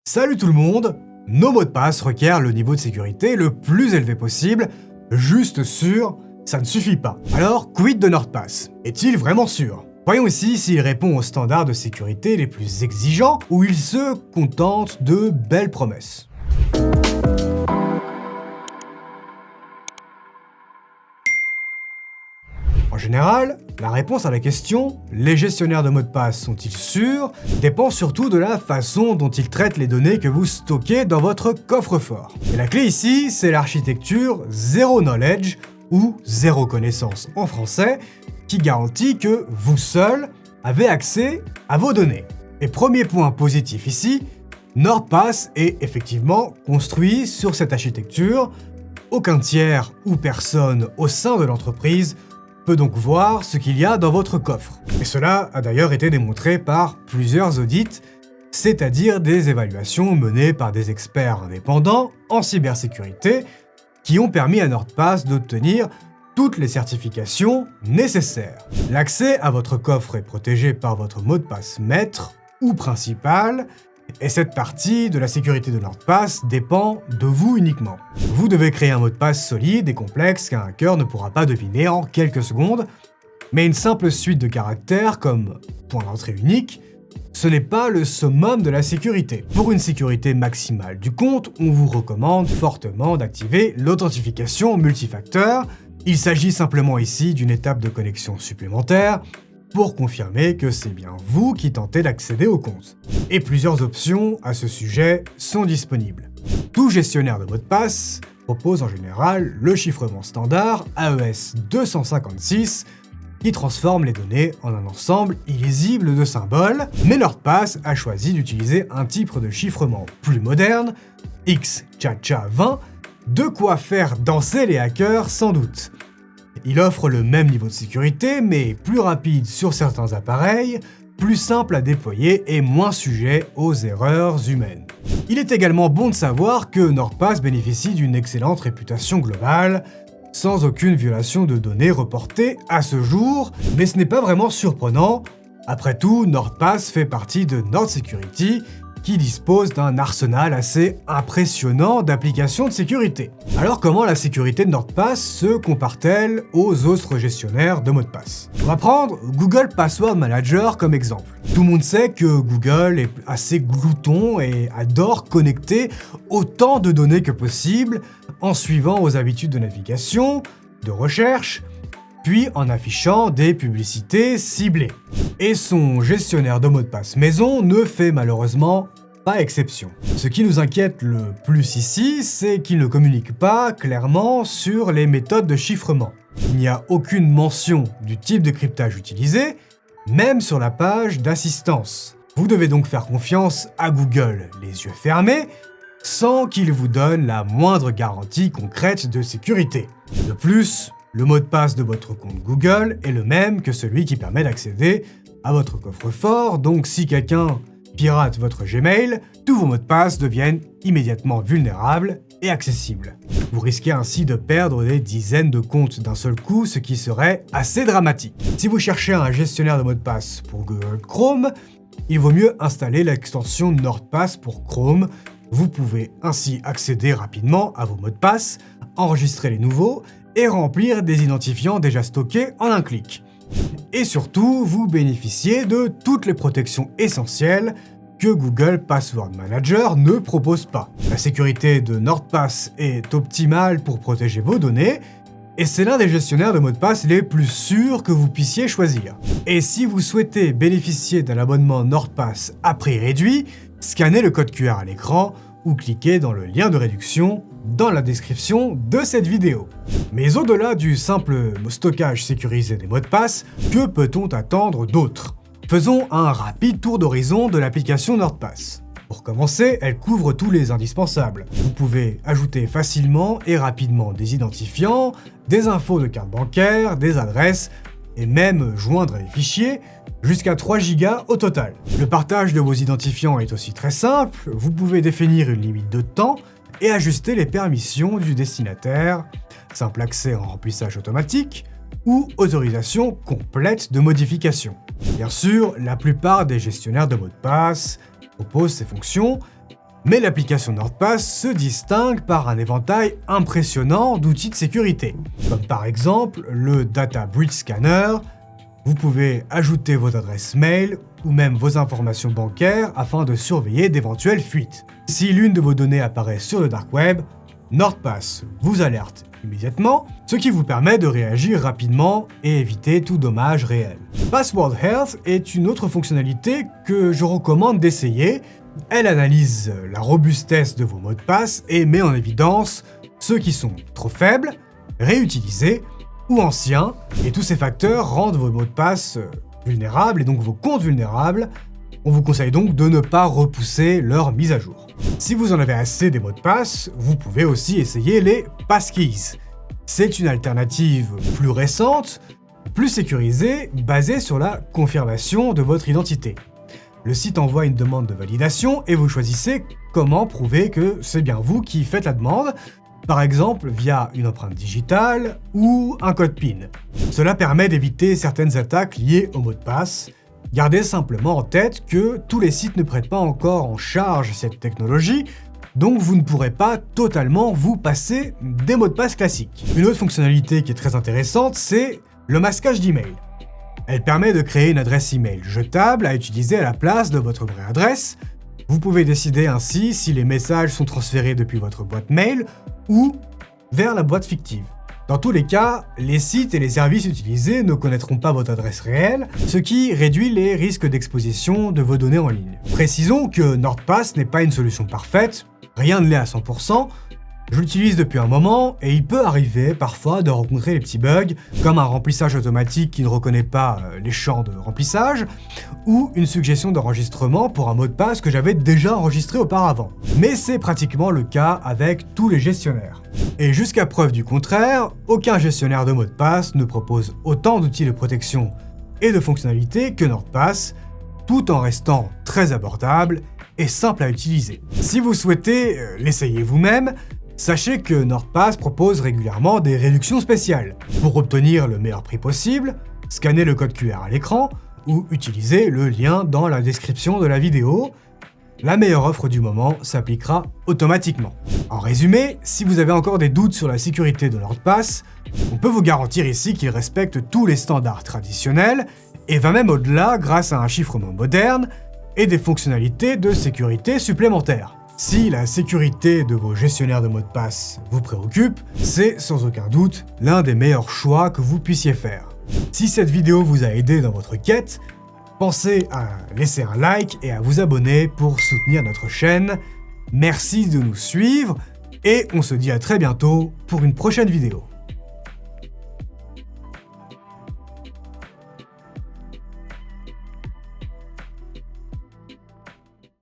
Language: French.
Salut tout le monde! Nos mots de passe requièrent le niveau de sécurité le plus élevé possible. Juste sûr, ça ne suffit pas. Alors, quid de NordPass? Est-il vraiment sûr? Voyons ici s'il répond aux standards de sécurité les plus exigeants ou il se contente de belles promesses. En général, la réponse à la question « Les gestionnaires de mots de passe sont-ils sûrs ?» dépend surtout de la façon dont ils traitent les données que vous stockez dans votre coffre-fort. Et la clé ici, c'est l'architecture Zero Knowledge, ou Zéro Connaissance en français, qui garantit que vous seul avez accès à vos données. Et premier point positif ici, NordPass est effectivement construit sur cette architecture. Aucun tiers ou personne au sein de l'entreprise peut donc voir ce qu'il y a dans votre coffre. Et cela a d'ailleurs été démontré par plusieurs audits, c'est-à-dire des évaluations menées par des experts indépendants en cybersécurité qui ont permis à NordPass d'obtenir toutes les certifications nécessaires. L'accès à votre coffre est protégé par votre mot de passe maître ou principal, et cette partie de la sécurité de NordPass dépend de vous uniquement. Vous devez créer un mot de passe solide et complexe qu'un hacker ne pourra pas deviner en quelques secondes, mais une simple suite de caractères comme point d'entrée unique, ce n'est pas le summum de la sécurité. Pour une sécurité maximale du compte, on vous recommande fortement d'activer l'authentification multifacteur. Il s'agit simplement ici d'une étape de connexion supplémentaire pour confirmer que c'est bien vous qui tentez d'accéder au compte. Et plusieurs options à ce sujet sont disponibles. Tout gestionnaire de mot de passe propose en général le chiffrement standard AES 256 qui transforme les données en un ensemble illisible de symboles, mais NordPass a choisi d'utiliser un type de chiffrement plus moderne, XChaCha20, de quoi faire danser les hackers sans doute. Il offre le même niveau de sécurité, mais plus rapide sur certains appareils, plus simple à déployer et moins sujet aux erreurs humaines. Il est également bon de savoir que NordPass bénéficie d'une excellente réputation globale, sans aucune violation de données reportée à ce jour, mais ce n'est pas vraiment surprenant. Après tout, NordPass fait partie de NordSecurity, qui dispose d'un arsenal assez impressionnant d'applications de sécurité. Alors comment la sécurité de NordPass se compare-t-elle aux autres gestionnaires de mots de passe? On va prendre Google Password Manager comme exemple. Tout le monde sait que Google est assez glouton et adore connecter autant de données que possible en suivant vos habitudes de navigation, de recherche, puis en affichant des publicités ciblées. Et son gestionnaire de mots de passe maison ne fait malheureusement pas exception. Ce qui nous inquiète le plus ici, c'est qu'il ne communique pas clairement sur les méthodes de chiffrement. Il n'y a aucune mention du type de cryptage utilisé, même sur la page d'assistance. Vous devez donc faire confiance à Google les yeux fermés, sans qu'il vous donne la moindre garantie concrète de sécurité. De plus, le mot de passe de votre compte Google est le même que celui qui permet d'accéder à votre coffre-fort, donc si quelqu'un pirate votre Gmail, tous vos mots de passe deviennent immédiatement vulnérables et accessibles. Vous risquez ainsi de perdre des dizaines de comptes d'un seul coup, ce qui serait assez dramatique. Si vous cherchez un gestionnaire de mots de passe pour Google Chrome, il vaut mieux installer l'extension NordPass pour Chrome. Vous pouvez ainsi accéder rapidement à vos mots de passe, enregistrer les nouveaux et remplir des identifiants déjà stockés en un clic. Et surtout, vous bénéficiez de toutes les protections essentielles que Google Password Manager ne propose pas. La sécurité de NordPass est optimale pour protéger vos données, et c'est l'un des gestionnaires de mots de passe les plus sûrs que vous puissiez choisir. Et si vous souhaitez bénéficier d'un abonnement NordPass à prix réduit, scannez le code QR à l'écran ou cliquez dans le lien de réduction dans la description de cette vidéo. Mais au-delà du simple stockage sécurisé des mots de passe, que peut-on attendre d'autre? Faisons un rapide tour d'horizon de l'application NordPass. Pour commencer, elle couvre tous les indispensables. Vous pouvez ajouter facilement et rapidement des identifiants, des infos de carte bancaire, des adresses, et même joindre les fichiers, jusqu'à 3 Go au total. Le partage de vos identifiants est aussi très simple, vous pouvez définir une limite de temps et ajuster les permissions du destinataire, simple accès en remplissage automatique ou autorisation complète de modification. Bien sûr, la plupart des gestionnaires de mots de passe proposent ces fonctions, Mais l'application NordPass se distingue par un éventail impressionnant d'outils de sécurité, comme par exemple le Data Breach Scanner. Vous pouvez ajouter votre adresse mail ou même vos informations bancaires afin de surveiller d'éventuelles fuites. Si l'une de vos données apparaît sur le dark web, NordPass vous alerte immédiatement, ce qui vous permet de réagir rapidement et éviter tout dommage réel. Password Health est une autre fonctionnalité que je recommande d'essayer. Elle analyse la robustesse de vos mots de passe et met en évidence ceux qui sont trop faibles, réutilisés ou anciens, et tous ces facteurs rendent vos mots de passe vulnérables et donc vos comptes vulnérables. On vous conseille donc de ne pas repousser leur mise à jour. Si vous en avez assez des mots de passe, vous pouvez aussi essayer les passkeys. C'est une alternative plus récente, plus sécurisée, basée sur la confirmation de votre identité. Le site envoie une demande de validation et vous choisissez comment prouver que c'est bien vous qui faites la demande, par exemple via une empreinte digitale ou un code PIN. Cela permet d'éviter certaines attaques liées au mot de passe. Gardez simplement en tête que tous les sites ne prêtent pas encore en charge cette technologie, donc vous ne pourrez pas totalement vous passer des mots de passe classiques. Une autre fonctionnalité qui est très intéressante, c'est le masquage d'email. Elle permet de créer une adresse email jetable à utiliser à la place de votre vraie adresse. Vous pouvez décider ainsi si les messages sont transférés depuis votre boîte mail ou vers la boîte fictive. Dans tous les cas, les sites et les services utilisés ne connaîtront pas votre adresse réelle, ce qui réduit les risques d'exposition de vos données en ligne. Précisons que NordPass n'est pas une solution parfaite, rien ne l'est à 100%, je l'utilise depuis un moment et il peut arriver parfois de rencontrer des petits bugs, comme un remplissage automatique qui ne reconnaît pas les champs de remplissage, ou une suggestion d'enregistrement pour un mot de passe que j'avais déjà enregistré auparavant. Mais c'est pratiquement le cas avec tous les gestionnaires. Et jusqu'à preuve du contraire, aucun gestionnaire de mots de passe ne propose autant d'outils de protection et de fonctionnalités que NordPass, tout en restant très abordable et simple à utiliser. Si vous souhaitez l'essayer vous-même, sachez que NordPass propose régulièrement des réductions spéciales. Pour obtenir le meilleur prix possible, scannez le code QR à l'écran ou utilisez le lien dans la description de la vidéo. La meilleure offre du moment s'appliquera automatiquement. En résumé, si vous avez encore des doutes sur la sécurité de NordPass, on peut vous garantir ici qu'il respecte tous les standards traditionnels et va même au-delà grâce à un chiffrement moderne et des fonctionnalités de sécurité supplémentaires. Si la sécurité de vos gestionnaires de mots de passe vous préoccupe, c'est sans aucun doute l'un des meilleurs choix que vous puissiez faire. Si cette vidéo vous a aidé dans votre quête, pensez à laisser un like et à vous abonner pour soutenir notre chaîne. Merci de nous suivre et on se dit à très bientôt pour une prochaine vidéo.